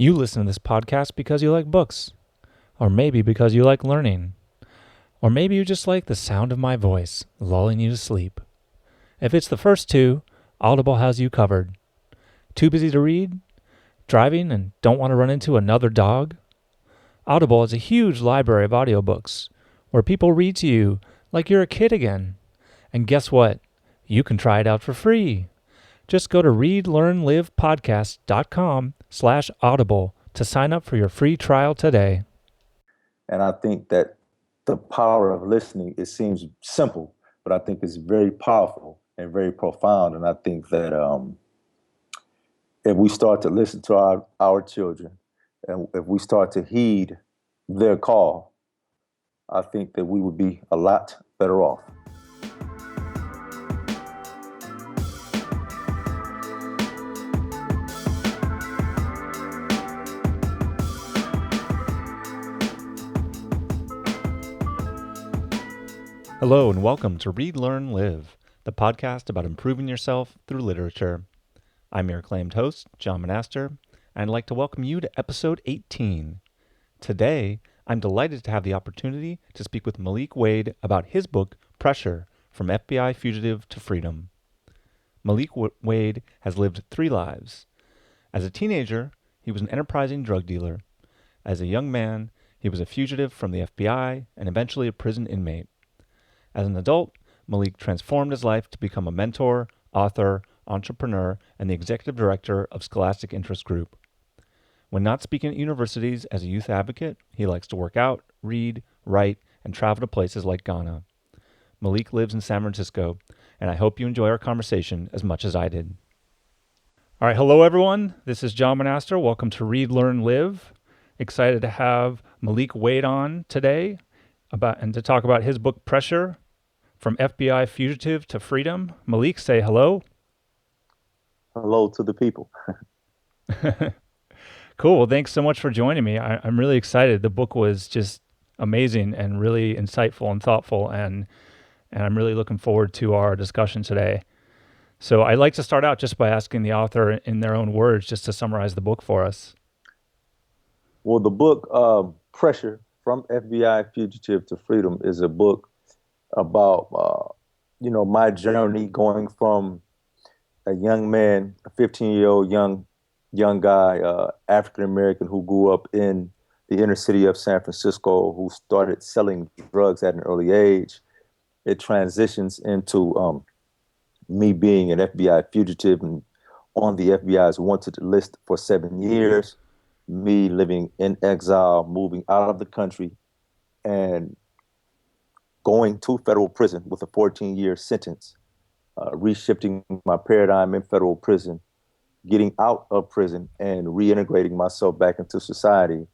You listen to this podcast because you like books, or maybe because you like learning, or maybe you just like the sound of my voice lulling you to sleep. If it's the first two, Audible has you covered. Too busy to read? Driving and don't want to run into another dog? Audible is a huge library of audiobooks where people read to you like you're a kid again. And guess what? You can try it out for free. Just go to readlearnlivepodcast.com/audible to sign up for your free trial today. And I think that the power of listening, it seems simple, but I think it's very powerful and very profound. And I think that if we start to listen to our children and if we start to heed their call, I think that we would be a lot better off. Hello and welcome to Read, Learn, Live, the podcast about improving yourself through literature. I'm your acclaimed host, John Monaster, and I'd like to welcome you to episode 18. Today, I'm delighted to have the opportunity to speak with Malik Wade about his book, Pressure, From FBI Fugitive to Freedom. Malik Wade has lived 3 lives. As a teenager, he was an enterprising drug dealer. As a young man, he was a fugitive from the FBI and eventually a prison inmate. As an adult, Malik transformed his life to become a mentor, author, entrepreneur, and the executive director of Scholastic Interest Group. When not speaking at universities as a youth advocate, he likes to work out, read, write, and travel to places like Ghana. Malik lives in San Francisco, and I hope you enjoy our conversation as much as I did. All right, hello everyone. This is John Monaster. Welcome to Read, Learn, Live. Excited to have Malik Wade on today and to talk about his book, Pressure, From FBI Fugitive to Freedom. Malik, say hello. Hello to the people. Cool. Well, thanks so much for joining me. I'm really excited. The book was just amazing and really insightful and thoughtful, and I'm really looking forward to our discussion today. So I'd like to start out just by asking the author in their own words just to summarize the book for us. Well, the book, Pressure, From FBI Fugitive to Freedom, is a book about, my journey going from a young man, a 15-year-old young guy, African American who grew up in the inner city of San Francisco, who started selling drugs at an early age. It transitions into me being an FBI fugitive and on the FBI's wanted list for 7 years, me living in exile, moving out of the country, and going to federal prison with a 14-year sentence, reshifting my paradigm in federal prison, getting out of prison and reintegrating myself back into society.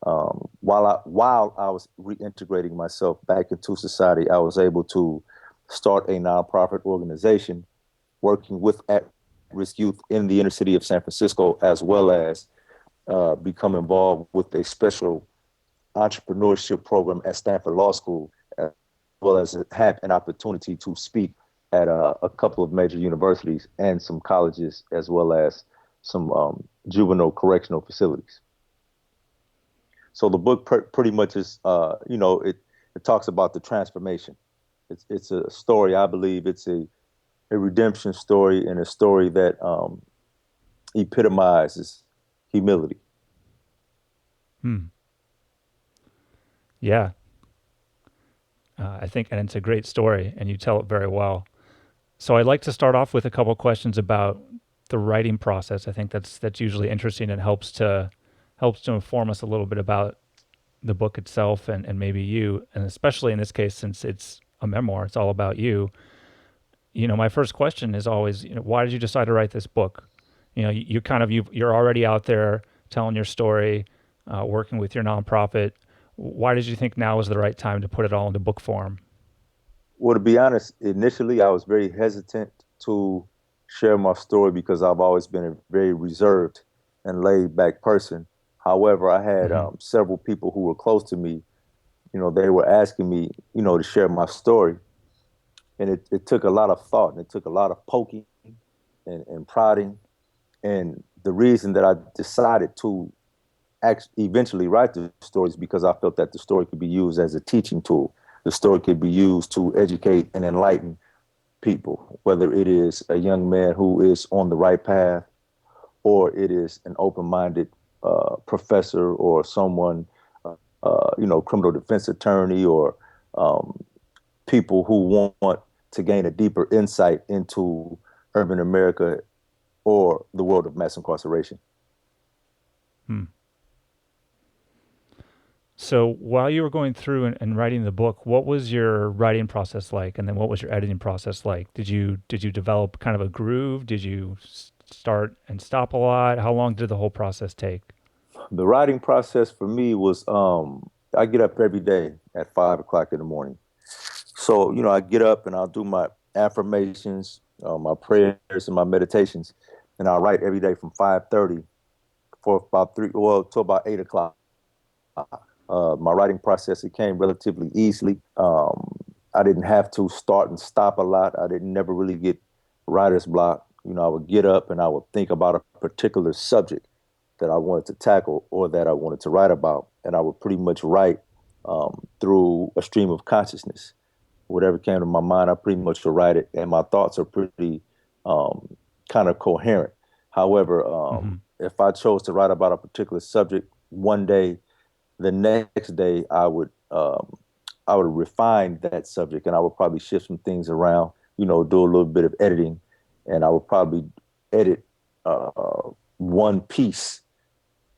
While I was reintegrating myself back into society, I was able to start a nonprofit organization working with at-risk youth in the inner city of San Francisco, as well as become involved with a special entrepreneurship program at Stanford Law School, as well as have an opportunity to speak at a couple of major universities and some colleges, as well as some juvenile correctional facilities. So the book pretty much is, it talks about the transformation. It's a story, I believe it's a redemption story, and a story that epitomizes humility. Yeah. I think, and it's a great story, and you tell it very well. So I'd like to start off with a couple of questions about the writing process. I think that's usually interesting and helps to inform us a little bit about the book itself and maybe you, and especially in this case, since it's a memoir, it's all about you. My first question is always, why did you decide to write this book? You're already out there telling your story, working with your nonprofit. Why did you think now was the right time to put it all into book form? Well, to be honest, initially I was very hesitant to share my story because I've always been a very reserved and laid back person. However, I had several people who were close to me, they were asking me, to share my story. And it took a lot of thought, and it took a lot of poking and prodding. And the reason that I decided to actually eventually write the stories because I felt that the story could be used as a teaching tool. The story could be used to educate and enlighten people, whether it is a young man who is on the right path or it is an open-minded professor or someone, criminal defense attorney or um, people who want to gain a deeper insight into urban America or the world of mass incarceration. Hmm. So while you were going through and writing the book, what was your writing process like, and then what was your editing process like? Did you develop kind of a groove? Did you start and stop a lot? How long did the whole process take? The writing process for me was I get up every day at 5 o'clock in the morning. So, I get up and I'll do my affirmations, my prayers and my meditations, and I'll write every day from 5:30 for about to about 8 o'clock. My writing process, it came relatively easily. I didn't have to start and stop a lot. I didn't never really get writer's block. I would get up and I would think about a particular subject that I wanted to tackle or that I wanted to write about. And I would pretty much write through a stream of consciousness. Whatever came to my mind, I pretty much would write it. And my thoughts are pretty um, kind of coherent. However, Hmm. if I chose to write about a particular subject one day, the next day I would refine that subject and I would probably shift some things around, do a little bit of editing, and I would probably edit uh, one piece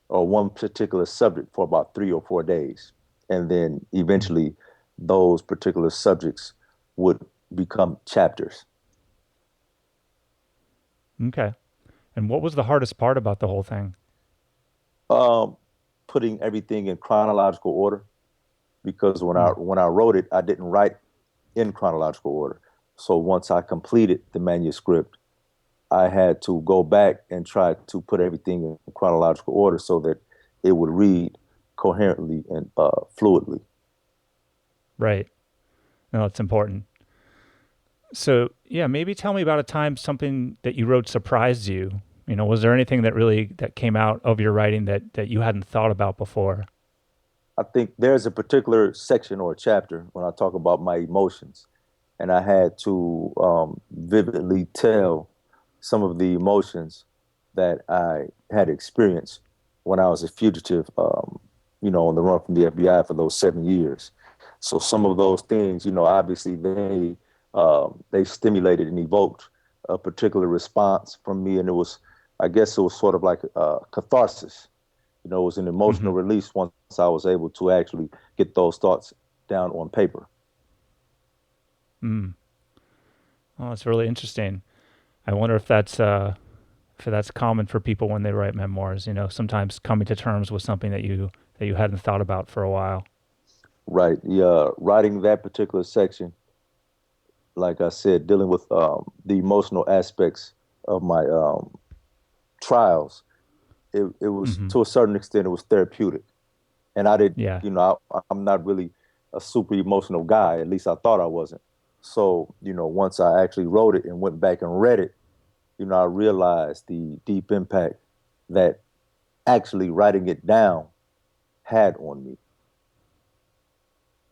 or one particular subject for about 3 or 4 days. And then eventually those particular subjects would become chapters. Okay. And what was the hardest part about the whole thing? Um, Putting everything in chronological order because when I Mm. when I wrote it, I didn't write in chronological order. So once I completed the manuscript, I had to go back and try to put everything in chronological order so that it would read coherently and fluidly. Right. No, it's important. So, yeah, maybe tell me about a time something that you wrote surprised you. Was there anything that really that came out of your writing that you hadn't thought about before? I think there's a particular section or chapter when I talk about my emotions, and I had to vividly tell some of the emotions that I had experienced when I was a fugitive, on the run from the FBI for those 7 years. So some of those things, obviously they stimulated and evoked a particular response from me, and I guess it was sort of like catharsis. It was an Hmm. emotional release once I was able to actually get those thoughts down on paper. Mm. Oh, that's really interesting. I wonder if that's common for people when they write memoirs. Sometimes coming to terms with something that you hadn't thought about for a while. Right. Yeah. Writing that particular section, like I said, dealing with the emotional aspects of my trials, it was Hmm. to a certain extent it was therapeutic. And I did, Yeah. I'm not really a super emotional guy. At least I thought I wasn't. So, once I actually wrote it and went back and read it, I realized the deep impact that actually writing it down had on me.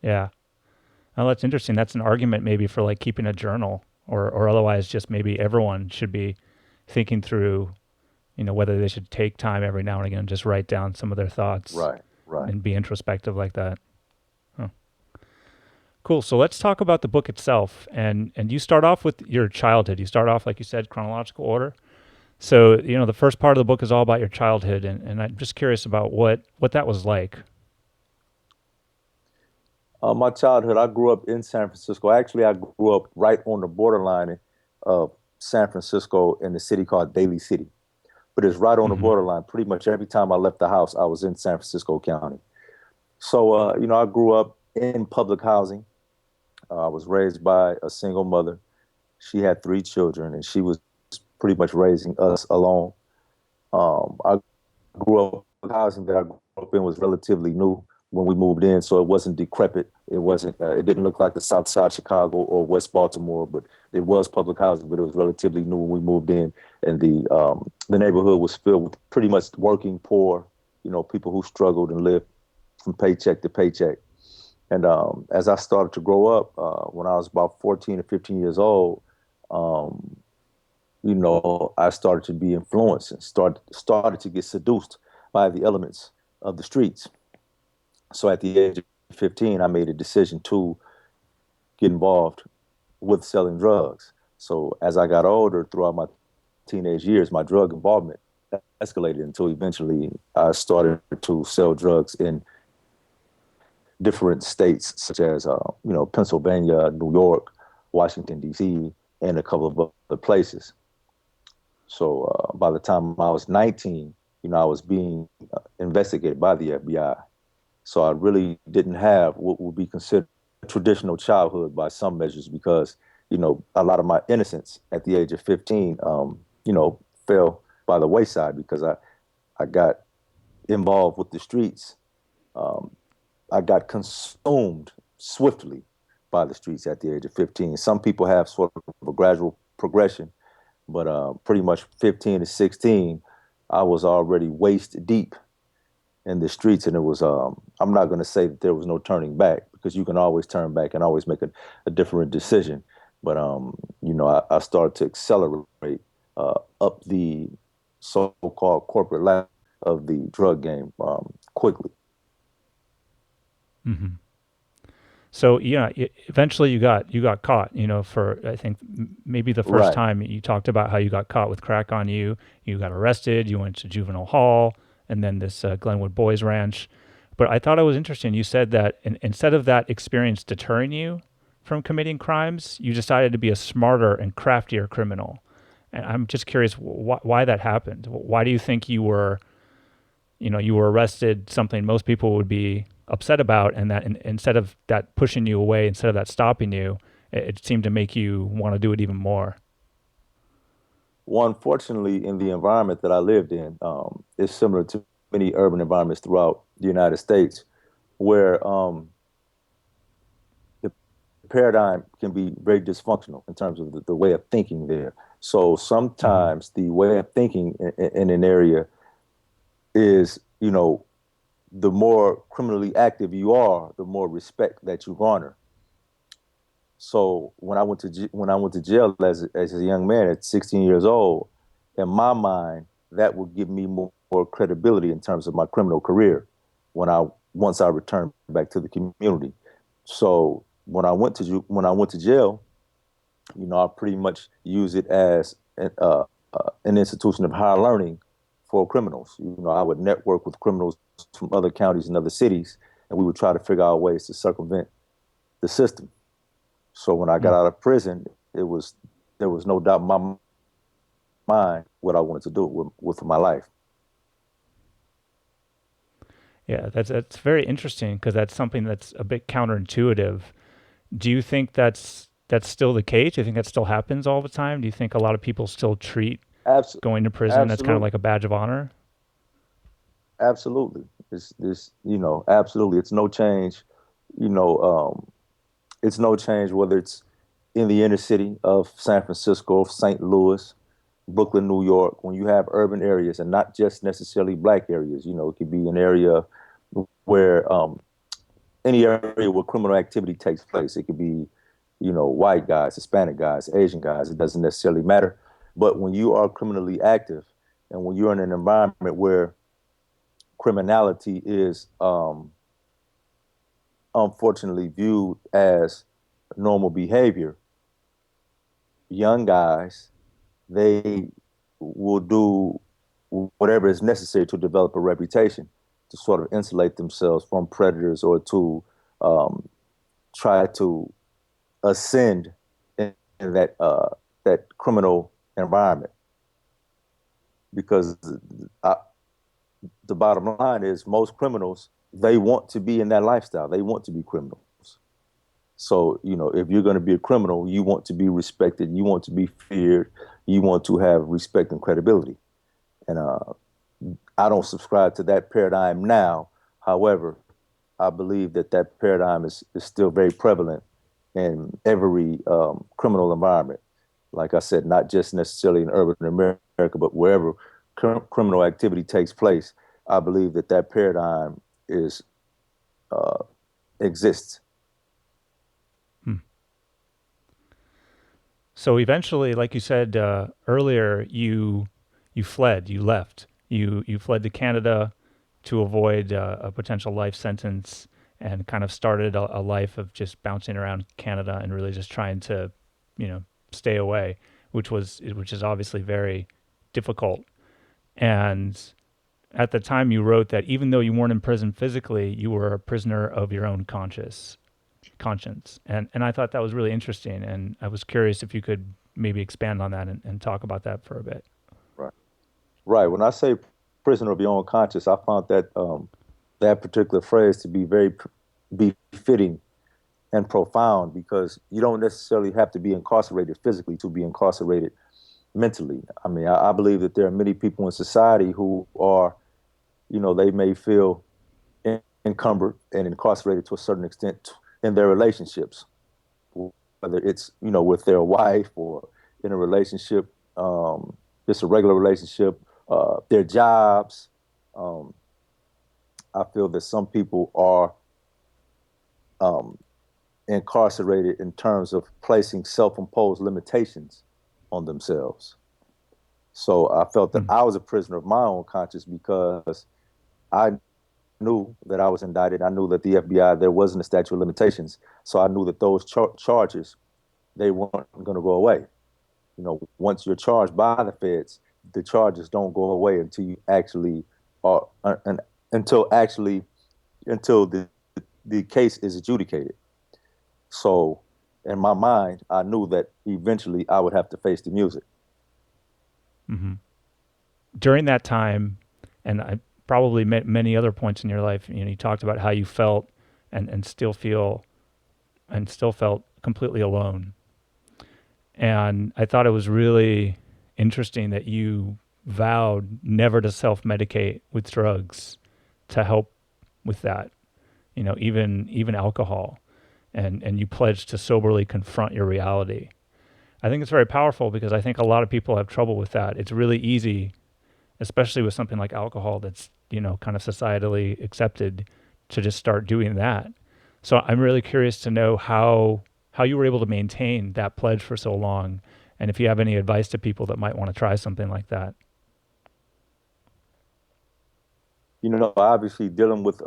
Yeah. Oh, that's interesting. That's an argument maybe for like keeping a journal, or otherwise just maybe everyone should be thinking through, whether they should take time every now and again and just write down some of their thoughts Right, right. and be introspective like that. Huh. Cool. So let's talk about the book itself. And you start off with your childhood. You start off, like you said, chronological order. So, the first part of the book is all about your childhood, and I'm just curious about what that was like. My childhood, I grew up in San Francisco. Actually, I grew up right on the borderline of San Francisco in the city called Daly City. But it's right on the Hmm. borderline. Pretty much every time I left the house, I was in San Francisco County. So, I grew up in public housing. I was raised by a single mother. She had 3 children, and she was pretty much raising us alone. I grew up housing that I grew up in was relatively new when we moved in, so it wasn't decrepit. It wasn't. It didn't look like the South Side Chicago or West Baltimore, but it was public housing. But it was relatively new when we moved in, and the neighborhood was filled with pretty much working poor, people who struggled and lived from paycheck to paycheck. And as I started to grow up, when I was about 14 or 15 years old, um, I started to be influenced and started to get seduced by the elements of the streets. So at the age of 15, I made a decision to get involved with selling drugs. So as I got older throughout my teenage years, my drug involvement escalated until eventually I started to sell drugs in different states, such as Pennsylvania, New York, Washington D.C., and a couple of other places. So by the time I was 19, I was being investigated by the FBI. So I really didn't have what would be considered a traditional childhood by some measures because, a lot of my innocence at the age of 15, fell by the wayside because I got involved with the streets. Um, I got consumed swiftly by the streets at the age of 15. Some people have sort of a gradual progression, but pretty much 15 to 16, I was already waist deep in the streets, and it was. I'm not going to say that there was no turning back because you can always turn back and always make a different decision. But I started to accelerate up the so-called corporate ladder of the drug game quickly. Hmm. So yeah, eventually you got caught. For I think maybe the first Right. time you talked about how you got caught with crack on you. You got arrested. You went to juvenile hall, and then this Glenwood Boys Ranch. But I thought it was interesting. You said that instead of that experience deterring you from committing crimes, you decided to be a smarter and craftier criminal. And I'm just curious why that happened. Why do you think you were arrested, something most people would be upset about, and that instead of that pushing you away, instead of that stopping you, it seemed to make you want to do it even more. Well, unfortunately, in the environment that I lived in, it's similar to many urban environments throughout the United States, where the paradigm can be very dysfunctional in terms of the way of thinking there. So Hmm. sometimes the way of thinking in an area is, the more criminally active you are, the more respect that you garner. So when I went to jail as a young man at 16 years old, in my mind, that would give me more credibility in terms of my criminal career when I once I returned back to the community. So when I went to jail, I pretty much use it as an institution of higher learning for criminals. I would network with criminals from other counties and other cities, and we would try to figure out ways to circumvent the system. So when I got Mm. out of prison, it was there was no doubt in my mind what I wanted to do with my life. Yeah, that's very interesting because that's something that's a bit counterintuitive. Do you think that's still the case? Do you think that still happens all the time? Do you think a lot of people still treat Abs- going to prison as kind of Absolutely, like a badge of honor? absolutely. Absolutely. It's no change. You know, it's no change whether it's in the inner city of San Francisco, St. Louis, Brooklyn, New York. When you have urban areas and not just necessarily black areas, it could be an area where any area where criminal activity takes place. It could be, white guys, Hispanic guys, Asian guys. It doesn't necessarily matter. But when you are criminally active and when you're in an environment where criminality is unfortunately viewed as normal behavior, young guys, they will do whatever is necessary to develop a reputation to sort of insulate themselves from predators or to um, try to ascend in that criminal environment because I, the bottom line is most criminals they want to be in that lifestyle. They want to be criminals. So if you're going to be a criminal, you want to be respected. You want to be feared. You want to have respect and credibility. And I don't subscribe to that paradigm now. However, I believe that paradigm is still very prevalent in every criminal environment. Like I said, not just necessarily in urban America, but wherever criminal activity takes place. I believe that that paradigm is uh, exists. Hmm. So eventually, like you said earlier, you fled, you left, you fled to Canada to avoid a potential life sentence, and kind of started a life of just bouncing around Canada and really just trying to, you know, stay away, which is obviously very difficult. And at the time, you wrote that even though you weren't in prison physically, you were a prisoner of your own conscience. And I thought that was really interesting. And I was curious if you could maybe expand on that and talk about that for a bit. Right. Right. When I say prisoner of your own conscience, I found that that particular phrase to be very befitting and profound because you don't necessarily have to be incarcerated physically to be incarcerated mentally. I mean, I believe that there are many people in society who are, they may feel encumbered and incarcerated to a certain extent in their relationships, whether it's, with their wife or in a relationship, just a regular relationship, their jobs. Um, I feel that some people are um, incarcerated in terms of placing self-imposed limitations on themselves. So I felt that Hmm. I was a prisoner of my own conscience because I knew that I was indicted. I knew that the FBI, there wasn't a statute of limitations. So I knew that those charges, they weren't going to go away. Once you're charged by the feds, the charges don't go away until you actually are, until actually, until the case is adjudicated. So in my mind, I knew that eventually I would have to face the music. Hmm. During that time, and I probably met many other points in your life, you talked about how you felt and still feel and still felt completely alone. And I thought it was really interesting that you vowed never to self medicate with drugs to help with that, even alcohol. And you pledged to soberly confront your reality. I think it's very powerful because I think a lot of people have trouble with that. It's really easy, especially with something like alcohol that's, kind of societally accepted, to just start doing that. So I'm really curious to know how you were able to maintain that pledge for so long, and if you have any advice to people that might want to try something like that. Obviously dealing with,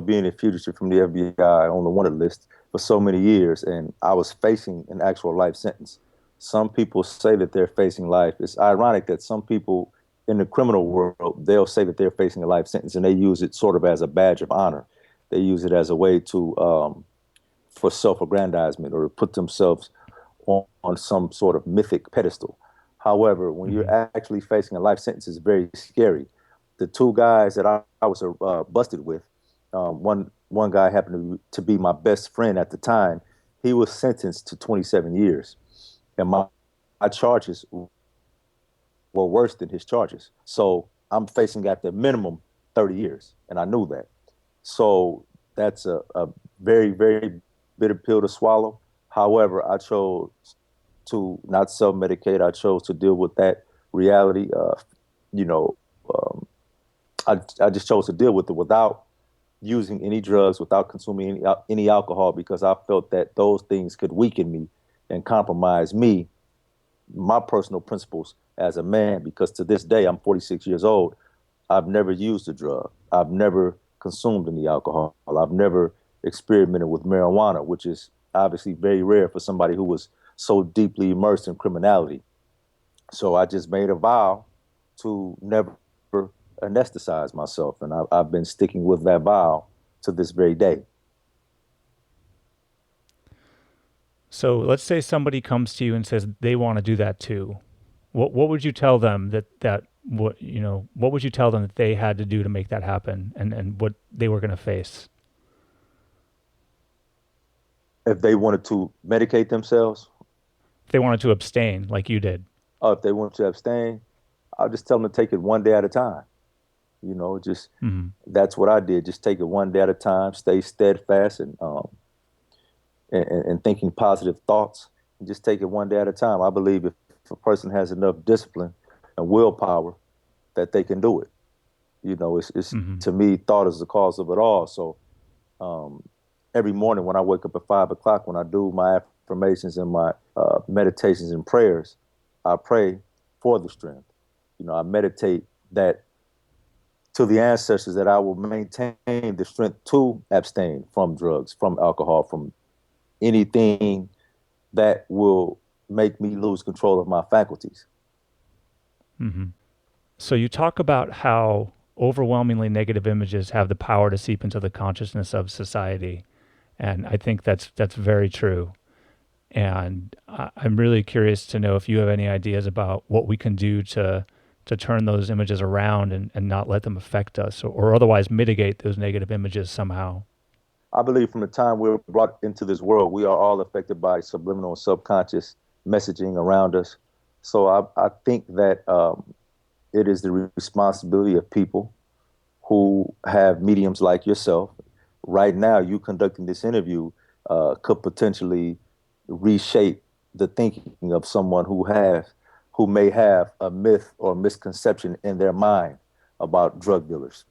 being a fugitive from the FBI on the wanted list for so many years, and I was facing an actual life sentence. Some people say that they're facing life. It's ironic that some people in the criminal world, they'll say that they're facing a life sentence, and they use it sort of as a badge of honor. They use it as a way to, for self-aggrandizement or to put themselves on some sort of mythic pedestal. However, when you're Mm-hmm. actually facing a life sentence, it's very scary. The two guys that I was busted with, one guy happened to be my best friend at the time. He was sentenced to 27 years, and my charges were worse than his charges. So I'm facing at the minimum 30 years, and I knew that. So that's a very, very bitter pill to swallow. However, I chose to not self-medicate. I chose to deal with that reality. You know, um, I just chose to deal with it without using any drugs, without consuming any alcohol, because I felt that those things could weaken me and compromise me, my personal principles as a man. Because to this day, I'm 46 years old. I've never used a drug. I've never consumed any alcohol. I've never experimented with marijuana, which is obviously very rare for somebody who was so deeply immersed in criminality. So I just made a vow to never anesthetize myself, and I've been sticking with that vow to this very day. So let's say somebody comes to you and says they want to do that too. What would you tell them what would you tell them that they had to do to make that happen, and what they were going to face If they wanted to medicate themselves, if they wanted to abstain like you did? or if they wanted to abstain, I'll just tell them to take it one day at a time. Just Mm-hmm. that's what I did. Just take it one day at a time, stay steadfast and thinking positive thoughts, and just take it one day at a time. I believe if a person has enough discipline and willpower, that they can do it. It's Hmm. to me, thought is the cause of it all. So um, every morning when I wake up at 5 o'clock, when I do my affirmations and my meditations and prayers, I pray for the strength. I meditate that to the ancestors that I will maintain the strength to abstain from drugs, from alcohol, from anything that will make me lose control of my faculties. Hmm. So you talk about how overwhelmingly negative images have the power to seep into the consciousness of society, and I think that's very true. And I'm really curious to know if you have any ideas about what we can do to turn those images around and not let them affect us, or otherwise mitigate those negative images somehow. I believe from the time we're brought into this world, we are all affected by subliminal and subconscious messaging around us. So I think that it is the responsibility of people who have mediums like yourself. Right now, you conducting this interview could potentially reshape the thinking of someone who may have a myth or misconception in their mind about drug dealers.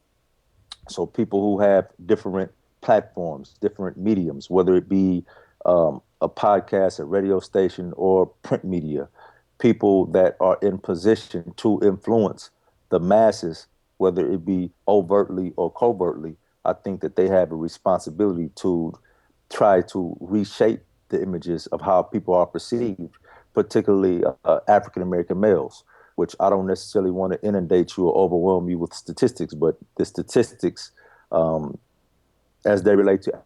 So people who have different platforms, different mediums, whether it be a podcast, a radio station, or print media, people that are in position to influence the masses, whether it be overtly or covertly, I think that they have a responsibility to try to reshape the images of how people are perceived, particularly African American males, which I don't necessarily want to inundate you or overwhelm you with statistics, but the statistics, um, as they relate to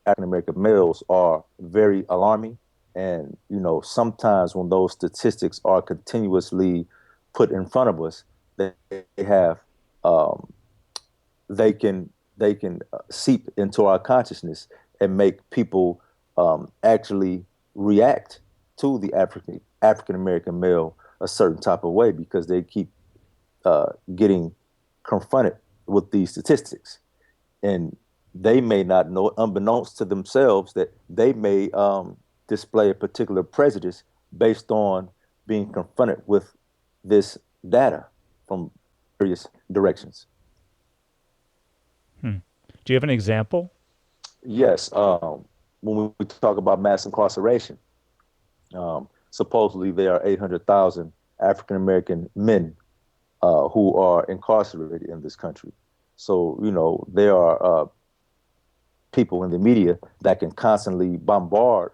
African American males, are very alarming. And, sometimes when those statistics are continuously put in front of us, they have um, they can seep into our consciousness and make people actually react to the African American male a certain type of way because they keep getting confronted with these statistics, and they may not know, unbeknownst to themselves, that they may display a particular prejudice based on being confronted with this data from various directions. Hmm. Do you have an example? Yes, when we talk about mass incarceration, supposedly there are 800,000 African American men who are incarcerated in this country. So, there are people in the media that can constantly bombard,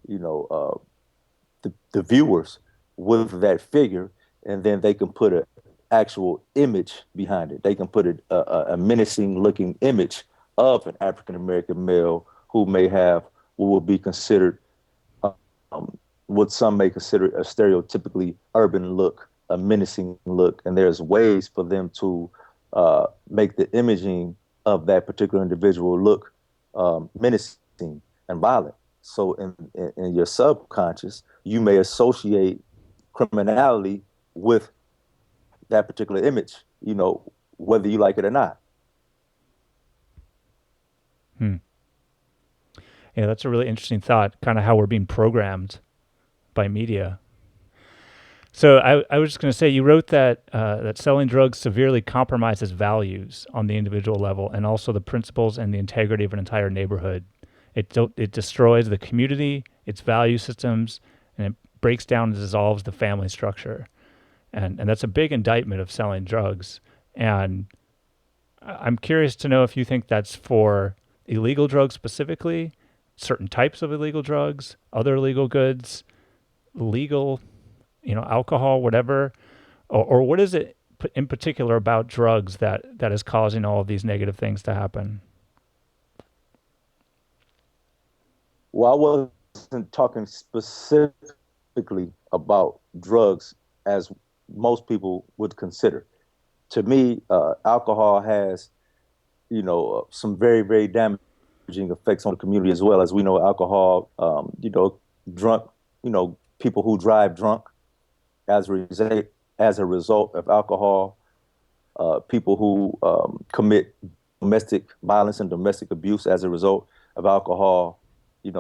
the viewers with that figure, and then they can put an actual image behind it. They can put a menacing looking image of an African American male who may have what would be considered um, what some may consider a stereotypically urban look, a menacing look, and there's ways for them to make the imaging of that particular individual look menacing and violent. So in your subconscious, you may associate criminality with that particular image, whether you like it or not. Hmm. Yeah, that's a really interesting thought, kind of how we're being programmed by media. So I was just going to say, you wrote that that selling drugs severely compromises values on the individual level, and also the principles and the integrity of an entire neighborhood. It destroys the community, its value systems, and it breaks down and dissolves the family structure. And that's a big indictment of selling drugs. And I'm curious to know if you think that's for illegal drugs specifically, certain types of illegal drugs, other illegal goods, legal, alcohol, whatever, or what is it in particular about drugs that is causing all of these negative things to happen? Well, I wasn't talking specifically about drugs as most people would consider. To me, alcohol has, some very, very damaging effects on the community as well. As we know, alcohol, drunk, people who drive drunk as a result, of alcohol, people who commit domestic violence and domestic abuse as a result of alcohol.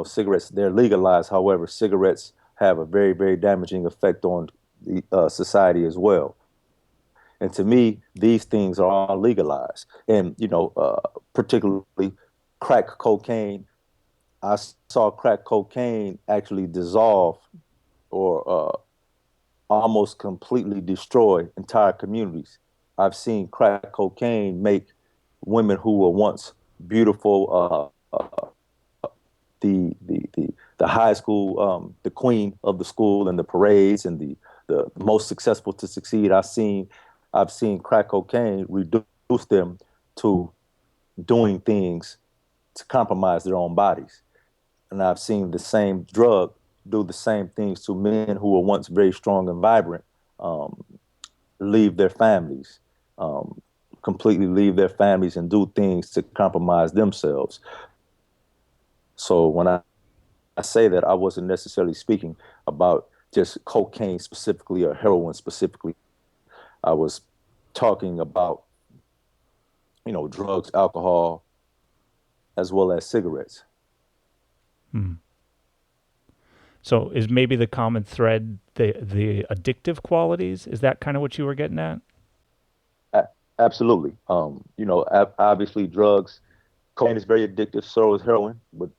Cigarettes, they're legalized. However, cigarettes have a very, very damaging effect on the society as well. And to me, these things are all legalized. And, particularly crack cocaine, I saw crack cocaine actually dissolve or almost completely destroy entire communities. I've seen crack cocaine make women who were once beautiful, the high school, the queen of the school and the parades and the most successful to succeed. I've seen crack cocaine reduce them to doing things to compromise their own bodies. And I've seen the same drug do the same things to men who were once very strong and vibrant, um, leave their families, um, completely leave their families and do things to compromise themselves. So when I say that, I wasn't necessarily speaking about just cocaine specifically or heroin specifically. I was talking about, drugs, alcohol, as well as cigarettes. Hmm. So is maybe the common thread the addictive qualities? Is that kind of what you were getting at? A- Absolutely. Obviously drugs, cocaine is very addictive, so is heroin, but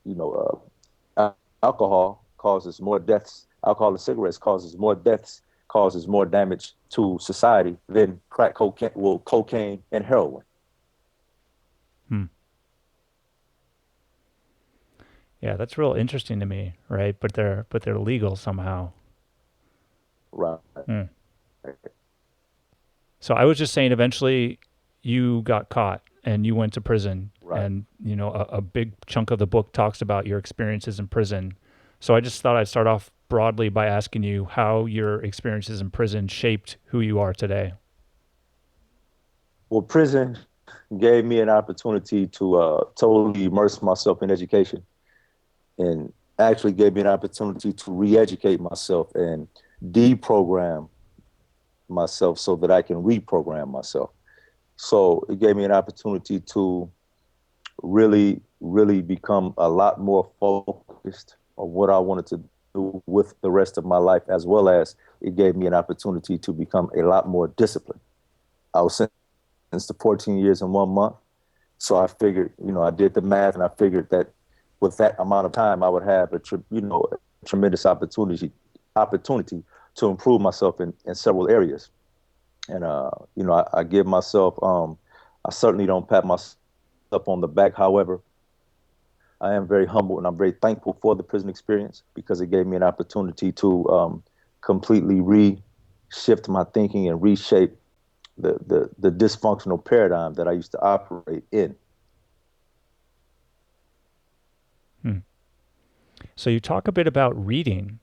alcohol causes more deaths. Alcohol and cigarettes causes more deaths, causes more damage to society than cocaine and heroin. Hmm. Yeah, that's real interesting to me, right? But they're legal somehow. Right. Hmm. So I was just saying, eventually, you got caught and you went to prison, Right. and a big chunk of the book talks about your experiences in prison. So I just thought I'd start off broadly by asking you how your experiences in prison shaped who you are today. Well, prison gave me an opportunity to totally immerse myself in education and actually gave me an opportunity to re-educate myself and deprogram myself so that I can reprogram myself. So it gave me an opportunity to really, really become a lot more focused on what I wanted to do with the rest of my life, as well as it gave me an opportunity to become a lot more disciplined. I was sentenced to 14 years and 1 month. So I figured, I did the math and I figured that with that amount of time, I would have a tremendous opportunity to improve myself in several areas. And, I give myself, I certainly don't pat myself on the back. However, I am very humble and I'm very thankful for the prison experience because it gave me an opportunity to completely reshift my thinking and reshape the dysfunctional paradigm that I used to operate in. Hmm. So you talk a bit about reading,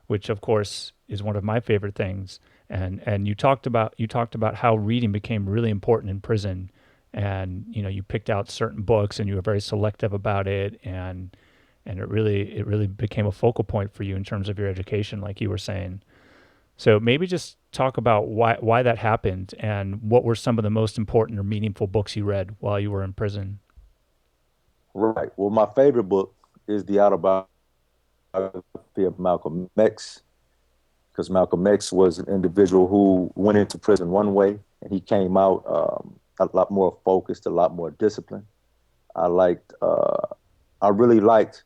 which of course is one of my favorite things, and you talked about how reading became really important in prison, and you picked out certain books and you were very selective about it, and it really became a focal point for you in terms of your education, like you were saying. So maybe just talk about why that happened and what were some of the most important or meaningful books you read while you were in prison. Right. Well, my favorite book is the autobiography of Malcolm X, because Malcolm X was an individual who went into prison one way and he came out a lot more focused, a lot more disciplined. I liked, I really liked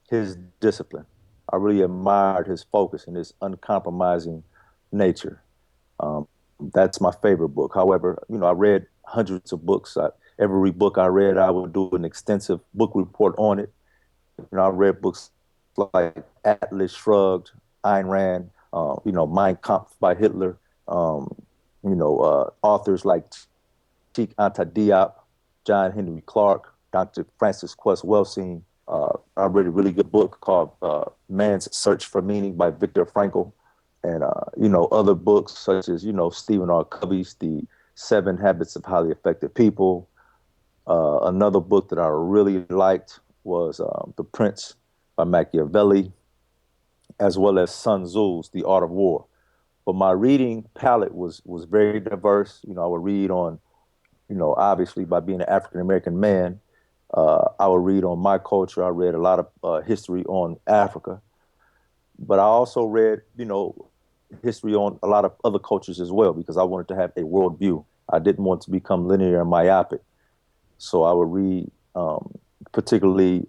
his discipline. I really admired his focus and his uncompromising nature. Um, that's my favorite book. However, I read hundreds of books. Every book I read, I would do an extensive book report on it. I read books like Atlas Shrugged, Ayn Rand, Mein Kampf by Hitler, um, authors like Cheikh Anta Diop, John Henry Clark, Dr. Francis Quest Welsing. I read a really good book called Man's Search for Meaning by Viktor Frankl. And, other books such as, Stephen R. Covey's The 7 Habits of Highly Effective People. Another book that I really liked was The Prince by Machiavelli, as well as Sun Tzu's The Art of War. But my reading palette was very diverse. I would read on, obviously by being an African American man, I would read on my culture. I read a lot of history on Africa, but I also read, history on a lot of other cultures as well because I wanted to have a world view. I didn't want to become linear and myopic. So I would read particularly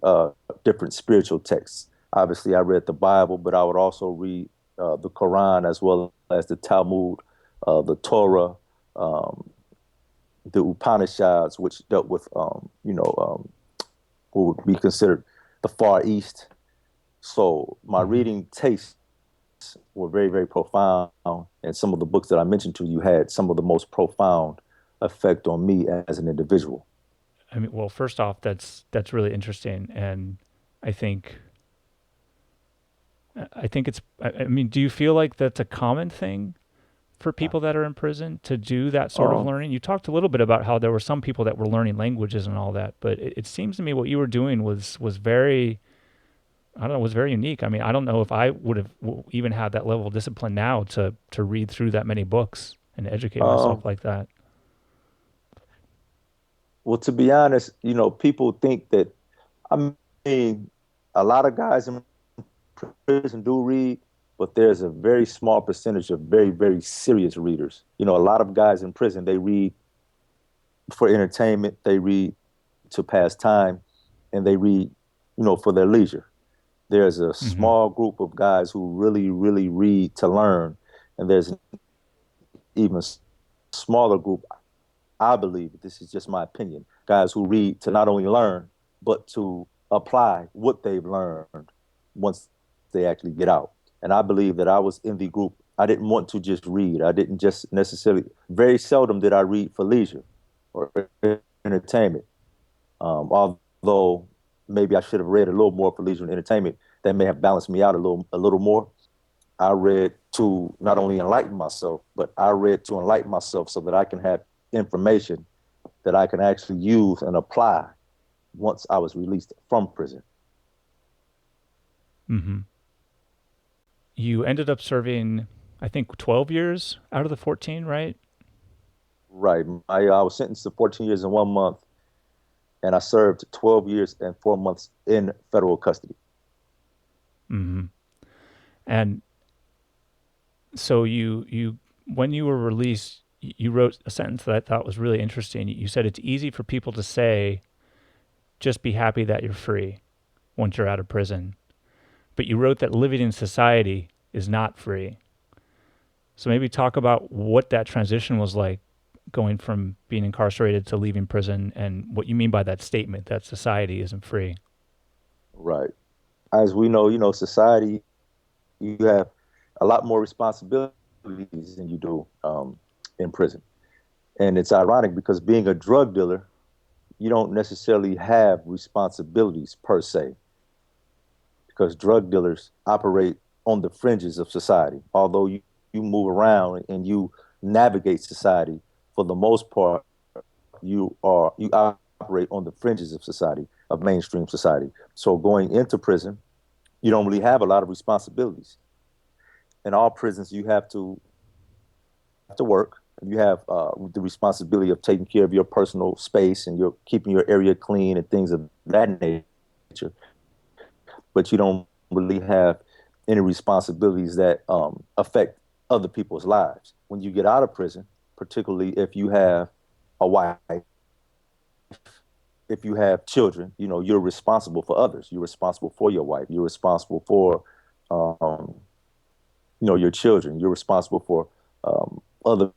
different spiritual texts. Obviously, I read the Bible, but I would also read the Quran as well as the Talmud, the Torah, um, the Upanishads, which dealt with, what would be considered the Far East. So my Hmm. reading tastes were very, very profound. And some of the books that I mentioned to you had some of the most profound effect on me as an individual. I mean, well, first off, that's really interesting, and I think I think it's. I mean, do you feel like that's a common thing for people that are in prison to do that sort of Um, learning? You talked a little bit about how there were some people that were learning languages and all that, but it seems to me what you were doing was very, I don't know, was very unique. I mean, I don't know if I would have even had that level of discipline now to read through that many books and educate myself um, like that. well, to be honest, people think that, I mean, a lot of guys in prison do read, but there's a very small percentage of very, very serious readers. A lot of guys in prison, they read for entertainment, they read to pass time, and they read, for their leisure. There's a Hmm. small group of guys who really, really read to learn, and there's an even smaller group, I believe, this is just my opinion, guys who read to not only learn, but to apply what they've learned once they actually get out. And I believe that I was in the group. I didn't want to just read. I didn't just necessarily, very seldom did I read for leisure or entertainment. Although maybe I should have read a little more for leisure and entertainment, that may have balanced me out a little more. I read to not only enlighten myself, but I read to enlighten myself so that I can have information that I can actually use and apply once I was released from prison. Hmm. You ended up serving, I think, 12 years out of the 14, right? Right. I was sentenced to 14 years and 1 month, and I served 12 years and 4 months in federal custody. Hmm. And so you when you were released, you wrote a sentence that I thought was really interesting. You said it's easy for people to say, just be happy that you're free once you're out of prison. But you wrote that living in society is not free. So maybe talk about what that transition was like going from being incarcerated to leaving prison and what you mean by that statement that society isn't free. Right. As we know, society, you have a lot more responsibilities than you do in prison. And it's ironic because being a drug dealer, you don't necessarily have responsibilities per se, because drug dealers operate on the fringes of society. Although you move around and you navigate society, for the most part, you operate on the fringes of society, of mainstream society. So going into prison, you don't really have a lot of responsibilities. In all prisons, you have to work. You have the responsibility of taking care of your personal space and you're keeping your area clean and things of that nature. But you don't really have any responsibilities that affect other people's lives. When you get out of prison, particularly if you have a wife, if you have children, you're responsible for others. You're responsible for your wife. You're responsible for, um, your children. You're responsible for other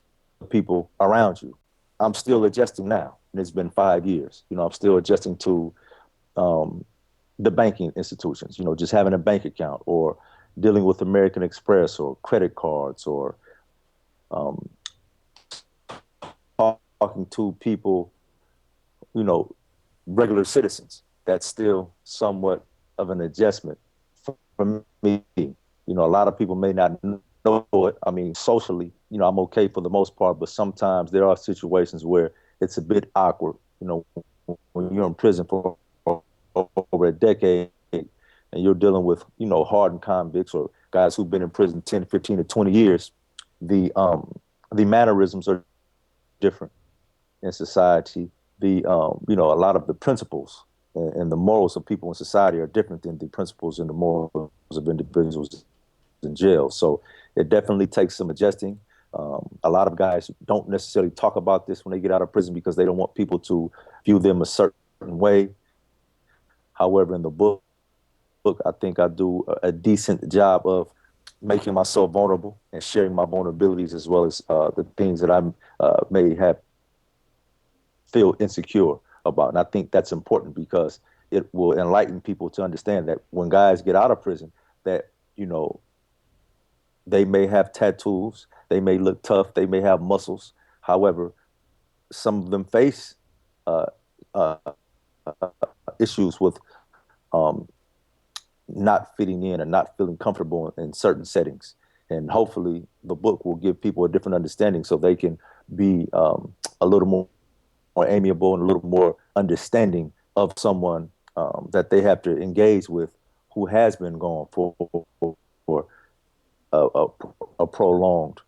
people around you. I'm still adjusting now, and it's been 5 years. I'm still adjusting to um, the banking institutions. Just having a bank account or dealing with American Express or credit cards or um, talking to people, you know, regular citizens. That's still somewhat of an adjustment for me. A lot of people may not know it. I mean, socially, I'm okay for the most part, but sometimes there are situations where it's a bit awkward. When you're in prison for over a decade and you're dealing with, hardened convicts or guys who've been in prison 10, 15 to 20 years, the mannerisms are different in society. A lot of the principles and the morals of people in society are different than the principles and the morals of individuals in jail. So It definitely takes some adjusting. A lot of guys don't necessarily talk about this when they get out of prison because they don't want people to view them a certain way. However, in the book, I think I do a decent job of making myself vulnerable and sharing my vulnerabilities as well as the things that I may have feel insecure about. And I think that's important because it will enlighten people to understand that when guys get out of prison, that, you know, they may have tattoos, they may look tough, they may have muscles. However, some of them face uh, uh, issues with um, not fitting in and not feeling comfortable in certain settings. And hopefully, the book will give people a different understanding so they can be a little more amiable and a little more understanding of someone that they have to engage with who has been gone for a, a, a prolonged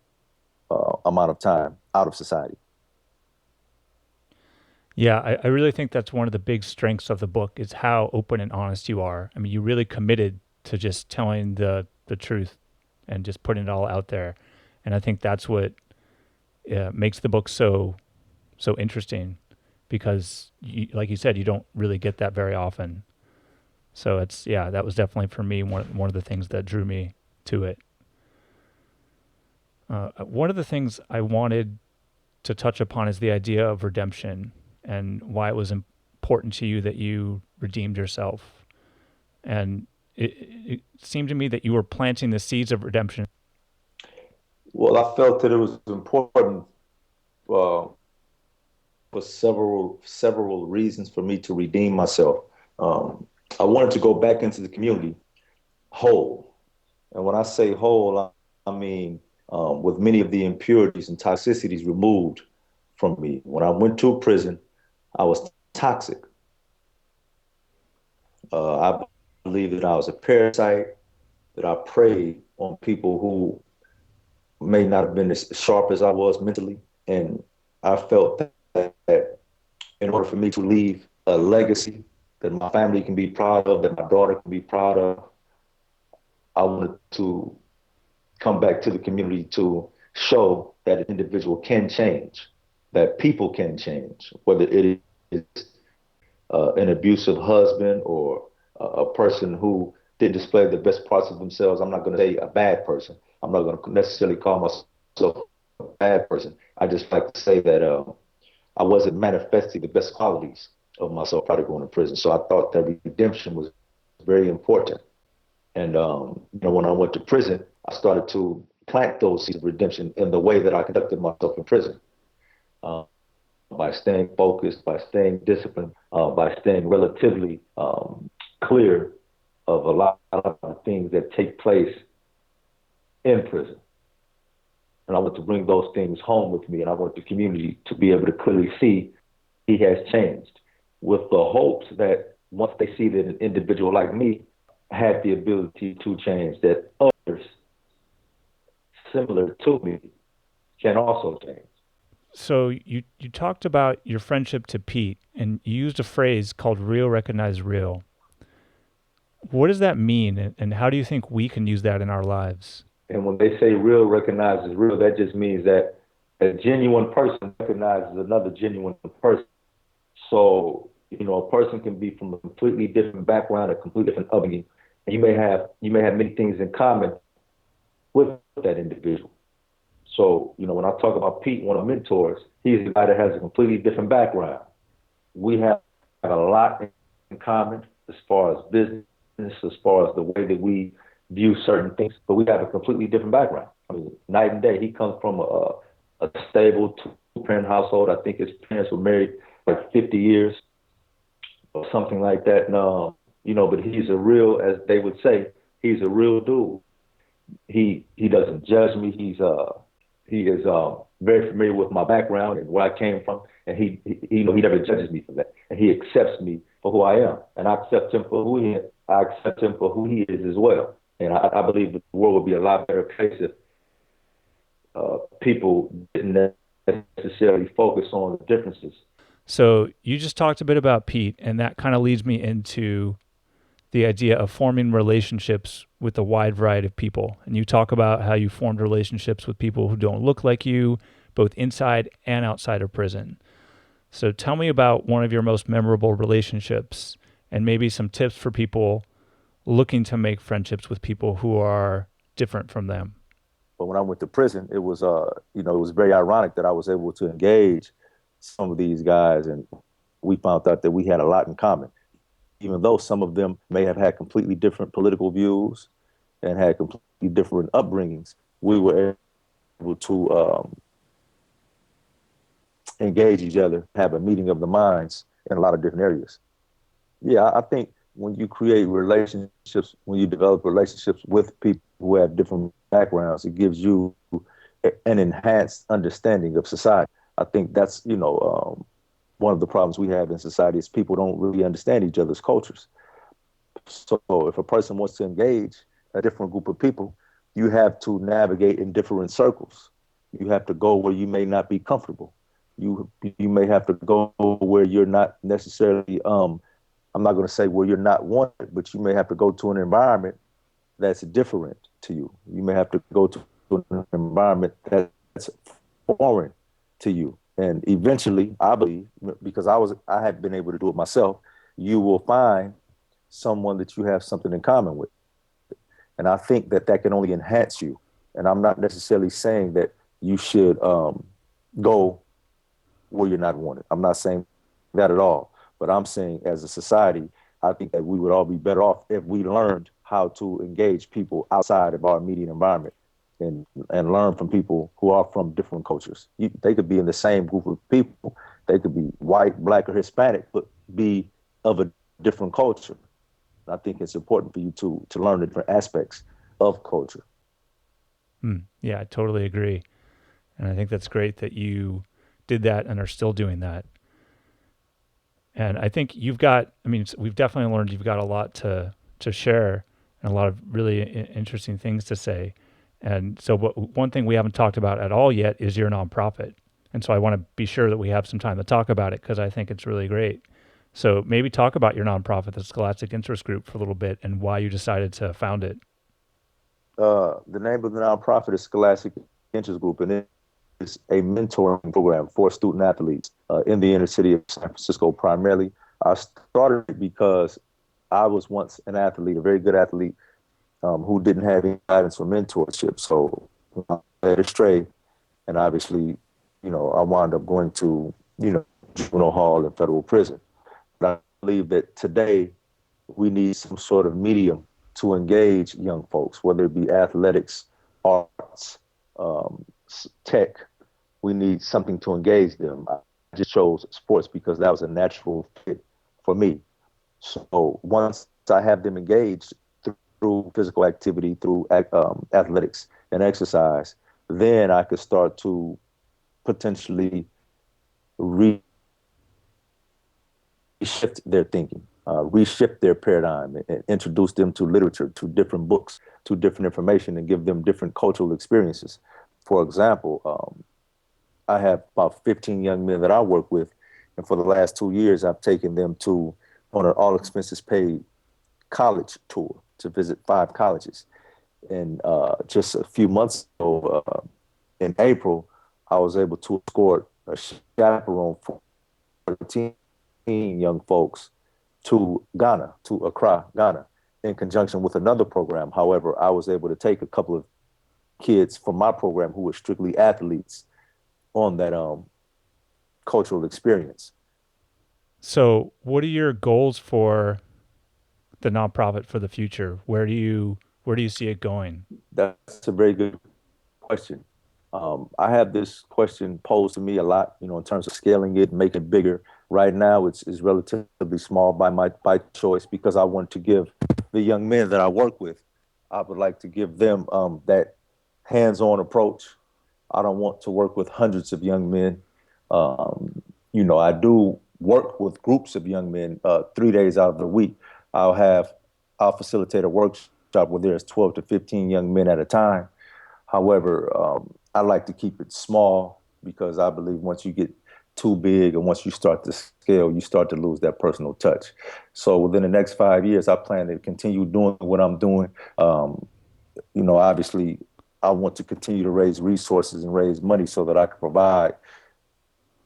amount of time out of society. Yeah, I really think that's one of the big strengths of the book is how open and honest you are. I mean, you really committed to just telling the truth and just putting it all out there. And I think that's what makes the book so interesting because, like you said, you don't really get that very often. So it's yeah, that was definitely for me one of the things that drew me to it. One of the things I wanted to touch upon is the idea of redemption and why it was important to you that you redeemed yourself. And it seemed to me that you were planting the seeds of redemption. Well, I felt that it was important uh, for several reasons for me to redeem myself. Um, I wanted to go back into the community whole, and when I say whole, I mean with many of the impurities and toxicities removed from me. When I went to prison, I was toxic. I believe that I was a parasite, that I preyed on people who may not have been as sharp as I was mentally. And I felt that in order for me to leave a legacy that my family can be proud of, that my daughter can be proud of, I wanted to come back to the community to show that an individual can change, that people can change, whether it is an abusive husband or a person who did display the best parts of themselves. I'm not going to say a bad person. I'm not going to necessarily call myself a bad person. I just like to say that I wasn't manifesting the best qualities of myself prior to going to prison. So I thought that redemption was very important. And when I went to prison, I started to plant those seeds of redemption in the way that I conducted myself in prison. Um, by staying focused, by staying disciplined, by staying relatively clear of a lot of the things that take place in prison. And I want to bring those things home with me, and I want the community to be able to clearly see he has changed with the hopes that once they see that an individual like me had the ability to change, that others similar to me can also change. So you talked about your friendship to Pete, and you used a phrase called "real recognize real." What does that mean, and how do you think we can use that in our lives? And when they say real recognizes real, that just means that a genuine person recognizes another genuine person. So, a person can be from a completely different background, a completely different upbringing, and you may have many things in common with that individual. So, when I talk about Pete, one of my mentors, he's a guy that has a completely different background. We have a lot in common as far as business, as far as the way that we view certain things, but we have a completely different background. I mean, night and day. He comes from a stable two-parent household. I think his parents were married like 50 years or something like that. And, but he's a real, as they would say, he's a real dude. He doesn't judge me. He is very familiar with my background and where I came from, and he never judges me for that, and he accepts me for who I am, and I accept him for who he is. I accept him for who he is as well, and I believe the world would be a lot better place if people didn't necessarily focus on the differences. So you just talked a bit about Pete, and that kind of leads me into the idea of forming relationships with a wide variety of people. And you talk about how you formed relationships with people who don't look like you, both inside and outside of prison. So tell me about one of your most memorable relationships and maybe some tips for people looking to make friendships with people who are different from them. But when I went to prison, it was it was very ironic that I was able to engage some of these guys, and we found out that we had a lot in common. Even though some of them may have had completely different political views and had completely different upbringings, we were able to engage each other, have a meeting of the minds in a lot of different areas. Yeah, I think when you create relationships, when you develop relationships with people who have different backgrounds, it gives you an enhanced understanding of society. I think that's, one of the problems we have in society is people don't really understand each other's cultures. So if a person wants to engage a different group of people, you have to navigate in different circles. You have to go where you may not be comfortable. You may have to go where you're not necessarily I'm not going to say where you're not wanted, but you may have to go to an environment that's different to you. You may have to go to an environment that's foreign to you. And eventually, I believe, because I have been able to do it myself, you will find someone that you have something in common with. And I think that that can only enhance you. And I'm not necessarily saying that you should go where you're not wanted. I'm not saying that at all. But I'm saying as a society, I think that we would all be better off if we learned how to engage people outside of our immediate environment and learn from people who are from different cultures. They could be in the same group of people. They could be white, black, or Hispanic, but be of a different culture. I think it's important for you to learn the different aspects of culture. Yeah, I totally agree. And I think that's great that you did that and are still doing that. And I think I mean, we've definitely learned you've got a lot to share and a lot of really interesting things to say. And so, one thing we haven't talked about at all yet is your nonprofit. And so, I want to be sure that we have some time to talk about it because I think it's really great. So, maybe talk about your nonprofit, the Scholastic Interest Group, for a little bit and why you decided to found it. The name of the nonprofit is Scholastic Interest Group, and it is a mentoring program for student athletes in the inner city of San Francisco primarily. I started it because I was once an athlete, a very good athlete, who didn't have any guidance or mentorship. So I led astray, and obviously, I wound up going to, juvenile hall and federal prison. But I believe that today we need some sort of medium to engage young folks, whether it be athletics, arts, tech. We need something to engage them. I just chose sports because that was a natural fit for me. So once I have them engaged through physical activity, through athletics and exercise, then I could start to potentially reshift their thinking, reshift their paradigm, and introduce them to literature, to different books, to different information, and give them different cultural experiences. For example, I have about 15 young men that I work with, and for the last 2 years, I've taken them on an all expenses paid college tour to visit 5 colleges. And just a few months ago, in April, I was able to escort a chaperone for 14 young folks to Ghana, to Accra, Ghana, in conjunction with another program. However, I was able to take a couple of kids from my program who were strictly athletes on that cultural experience. So, what are your goals for the nonprofit for the future? Where do you see it going? That's a very good question. I have this question posed to me a lot, in terms of scaling it, making it bigger. Right now, it's relatively small by choice because I want to give the young men that I work with, I would like to give them that hands-on approach. I don't want to work with hundreds of young men. Um, I do work with groups of young men 3 days out of the week. I'll have I'll facilitate a workshop where there's 12 to 15 young men at a time. However, I like to keep it small because I believe once you get too big and once you start to scale, you start to lose that personal touch. So within the next 5 years, I plan to continue doing what I'm doing. Um, Obviously, I want to continue to raise resources and raise money so that I can provide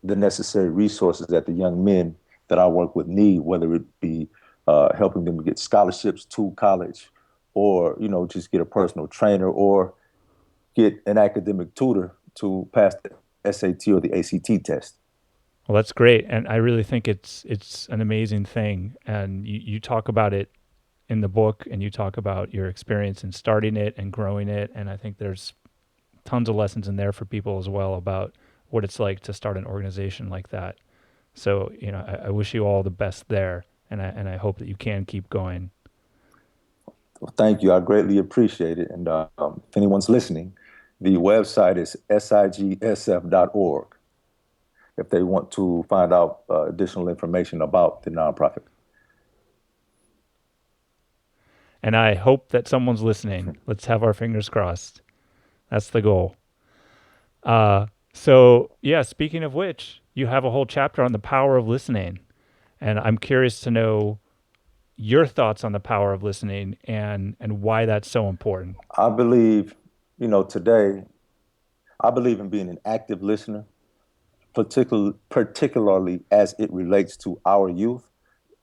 the necessary resources that the young men that I work with need, whether it be helping them get scholarships to college, or just get a personal trainer, or get an academic tutor to pass the SAT or the ACT test. Well, that's great, and I really think it's an amazing thing. And you talk about it in the book, and you talk about your experience in starting it and growing it. And I think there's tons of lessons in there for people as well about what it's like to start an organization like that. So, I wish you all the best there, and I hope that you can keep going. Well, thank you. I greatly appreciate it. And if anyone's listening, the website is sigsf.org if they want to find out additional information about the nonprofit. And I hope that someone's listening. Let's have our fingers crossed. That's the goal. So yeah, speaking of which, you have a whole chapter on the power of listening. And I'm curious to know your thoughts on the power of listening and why that's so important. I believe, today, I believe in being an active listener, particularly as it relates to our youth.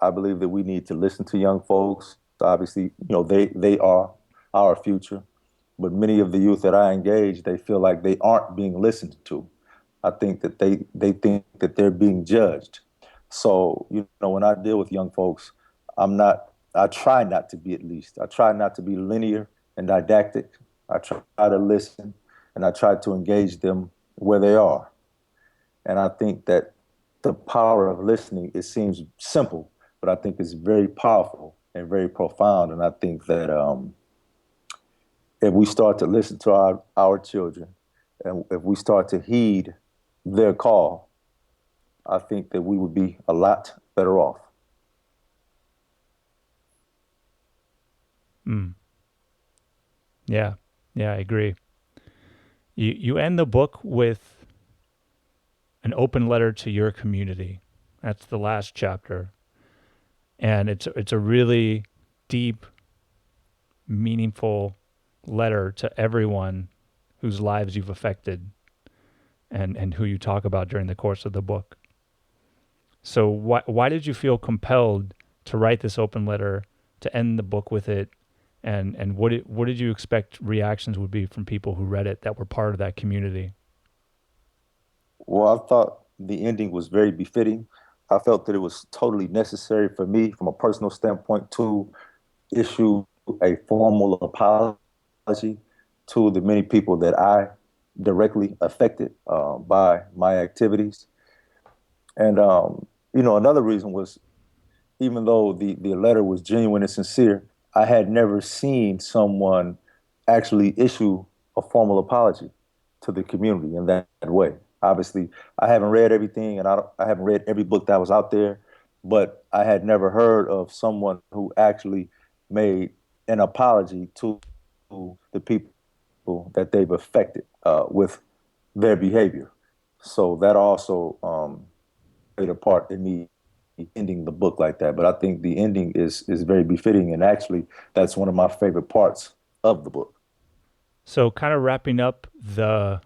I believe that we need to listen to young folks. Obviously, they are our future, but many of the youth that I engage, they feel like they aren't being listened to. I think that they think that they're being judged. So, when I deal with young folks, I try not to be, at least. I try not to be linear and didactic. I try to listen, and I try to engage them where they are. And I think that the power of listening, it seems simple, but I think it's very powerful and very profound. And I think that if we start to listen to our children, and if we start to heed their call, I think that we would be a lot better off. Mm. Yeah. Yeah, I agree. You end the book with an open letter to your community. That's the last chapter. And it's a really deep, meaningful letter to everyone whose lives you've affected and who you talk about during the course of the book. So why did you feel compelled to write this open letter, to end the book with it, and what did you expect reactions would be from people who read it that were part of that community? Well, I thought the ending was very befitting. I felt that it was totally necessary for me, from a personal standpoint, to issue a formal apology to the many people that I directly affected by my activities. And another reason was, even though the letter was genuine and sincere, I had never seen someone actually issue a formal apology to the community in that way. Obviously, I haven't read everything, and I haven't read every book that was out there, but I had never heard of someone who actually made an apology to the people that they've affected with their behavior. So that also played a part in me ending the book like that. But I think the ending is very befitting, and actually, that's one of my favorite parts of the book. So kind of wrapping up the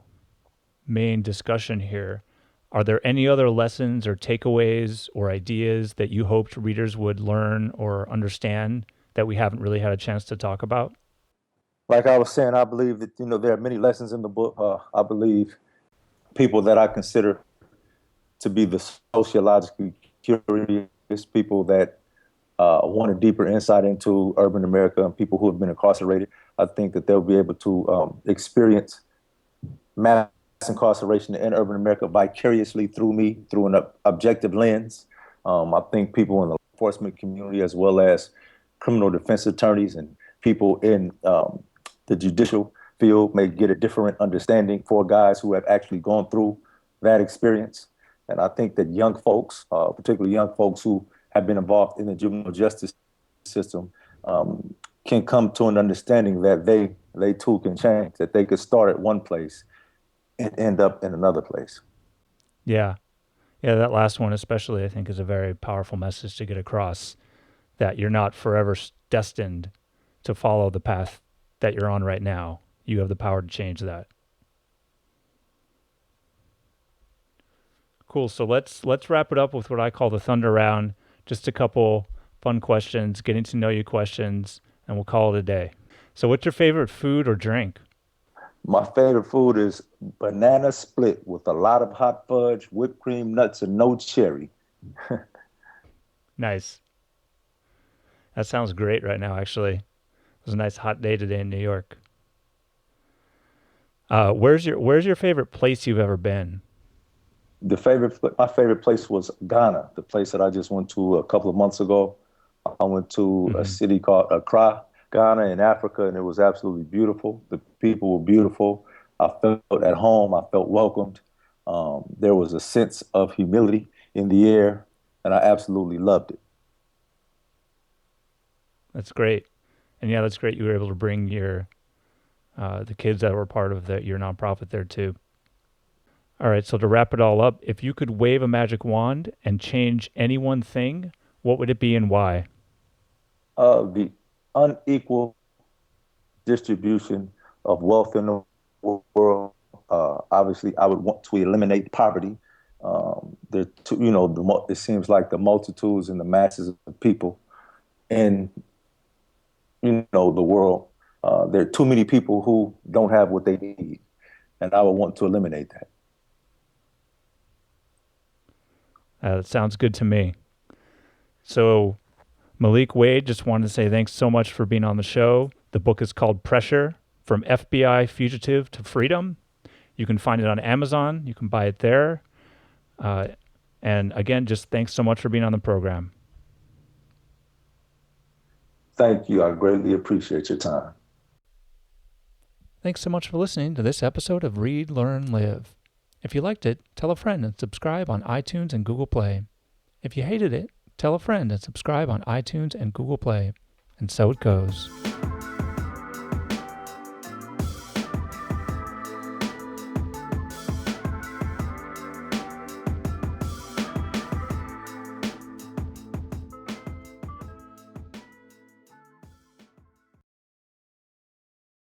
main discussion here, are there any other lessons or takeaways or ideas that you hoped readers would learn or understand that we haven't really had a chance to talk about? Like I was saying, I believe that there are many lessons in the book. I believe people that I consider to be the sociologically curious, people that want a deeper insight into urban America, and people who have been incarcerated. I think that they'll be able to experience mass incarceration in urban America vicariously through me, through an objective lens. I think people in the law enforcement community, as well as criminal defense attorneys and people in the judicial field, may get a different understanding for guys who have actually gone through that experience. And I think that young folks, particularly young folks who have been involved in the juvenile justice system, can come to an understanding that they too can change, that they could start at one place and end up in another place. Yeah. Yeah, that last one especially, I think, is a very powerful message to get across, that you're not forever destined to follow the path that you're on right now. You have the power to change that. Cool. So let's wrap it up with what I call the thunder round. Just a couple fun questions, getting to know you questions, and we'll call it a day. So what's your favorite food or drink? My favorite food is banana split with a lot of hot fudge, whipped cream, nuts, and no cherry. Nice. That sounds great right now, actually. It was a nice hot day today in New York. Where's your favorite place you've ever been? My favorite place was Ghana, the place that I just went to a couple of months ago. I went to a Hmm. city called Accra, Ghana in Africa, and it was absolutely beautiful. The people were beautiful. I felt at home. I felt welcomed. There was a sense of humility in the air, and I absolutely loved it. That's great. And yeah, that's great. You were able to bring your the kids that were part of your nonprofit there too. All right. So to wrap it all up, if you could wave a magic wand and change any one thing, what would it be and why? The unequal distribution of wealth in the world. Obviously, I would want to eliminate poverty. It seems like the multitudes and the masses of people in the world. There are too many people who don't have what they need, and I would want to eliminate that. That sounds good to me. So Malik Wade, just wanted to say thanks so much for being on the show. The book is called Pressure: From FBI Fugitive to Freedom. You can find it on Amazon. You can buy it there. Uh, and again, just thanks so much for being on the program. Thank you. I greatly appreciate your time. Thanks so much for listening to this episode of Read, Learn, Live. If you liked it, tell a friend and subscribe on iTunes and Google Play. If you hated it, tell a friend and subscribe on iTunes and Google Play. And so it goes.